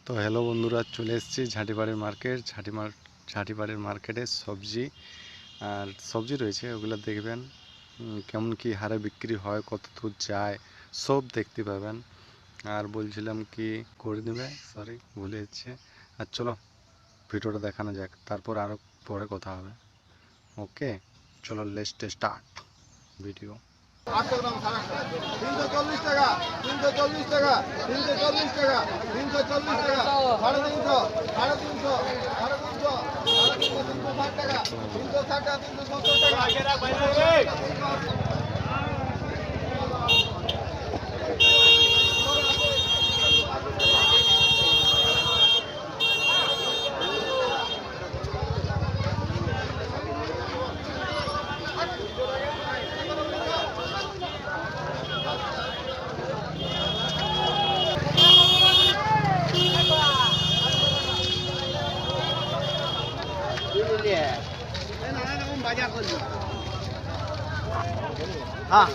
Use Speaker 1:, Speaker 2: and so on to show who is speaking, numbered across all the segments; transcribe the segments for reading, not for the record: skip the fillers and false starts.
Speaker 1: তো হ্যালো বন্ধুরা, চলে এসেছি ঝাঁটিবাড়ির মার্কেট। ঝাঁটিবাড়ির মার্কেটে সবজি আর সবজি রয়েছে, ওগুলো দেখবেন কেমন কি হারে বিক্রি হয়, কত দূর যায়, সব দেখতে পাবেন। আর বলছিলাম কি করে দেবে, সরি ভুলে যাচ্ছে। আর চলো ভিডিওটা দেখানো যাক, তারপর আরও পরে কথা হবে। ওকে চলো, লেটস স্টার্ট ভিডিও।
Speaker 2: 800 গ্রাম 340 টাকা, 340 টাকা, 340 টাকা, 340 টাকা, 350, 350, 350, 360 টাকা, 360 টাকা, 370 টাকা। हाँ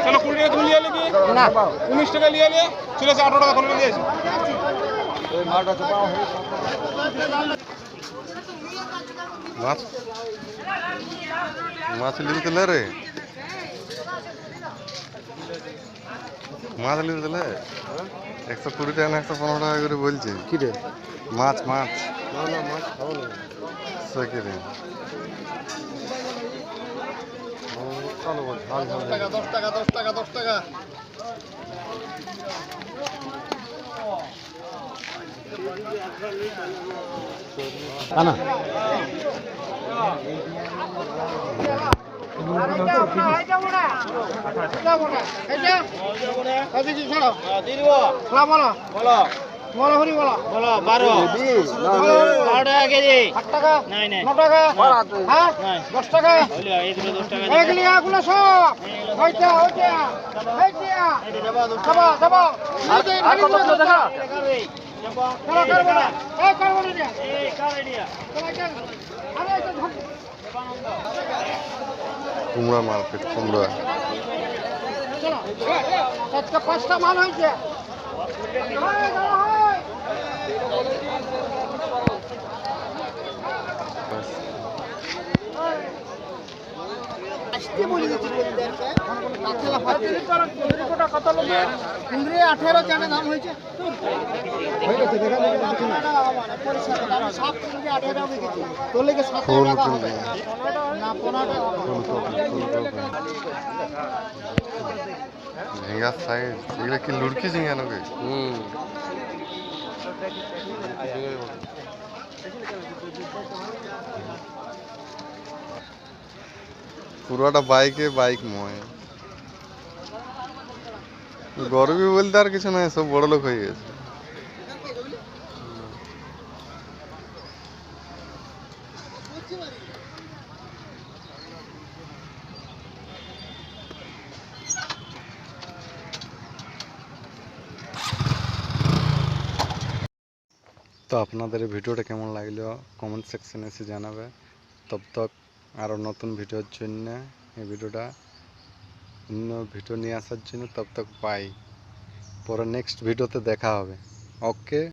Speaker 3: चलो 20 টাকা তুমি নিয়ে নিবি না 19 টাকা নিয়ে নিয়ে চলে আসে 18 টাকা করে নিয়ে আসি এই মালটা তো পাও হয়ে
Speaker 1: মাছ মাছ লিখতে দিলে রে, মাছ লিখতে দিলে 120 টাকা না 115 টাকা করে বলছে। কি রে মাছ মাছ না না মাছ খাবো না সে রে। চলো 10 টাকা 10 টাকা 10 টাকা 10 টাকা।
Speaker 2: আনা বলো হরি বলো বলো 12 টাকা কেজি 8 টাকা 9 টাকা হ্যাঁ 10 টাকা এই দুটো 10 টাকা এগুলি এগুলো সব ওইটা ওইটা এইটা যাবা যাবা আর কত কিলো দেখা চলো করব না এই করব না এই কার আইডিয়া আরে এটা
Speaker 1: কুমড়া মার্কেট, কুমড়া
Speaker 2: চলো আজকে 5টা মাল হয়েছে। কুন্দ্রি 18 কেন দাম হয়েছে?
Speaker 1: ঝিঙ্গা সাইজ এগুলো কি লুড়কি ঝিঙ্গা নাকি? পুরোটা বাইক ময়, গরিবী বলতে আর কিছু নাই, সব বড় লোক হয়ে গেছে। তো আপনাদের এই ভিডিওটা কেমন লাগলো কমেন্ট সেকশনে এসে জানাবে। তব তক আরও নতুন ভিডিওর জন্য এই ভিডিওটা অন্য ভিডিও নিয়ে আসার জন্য তব তক বাই, পরে নেক্সট ভিডিওতে দেখা হবে। ওকে।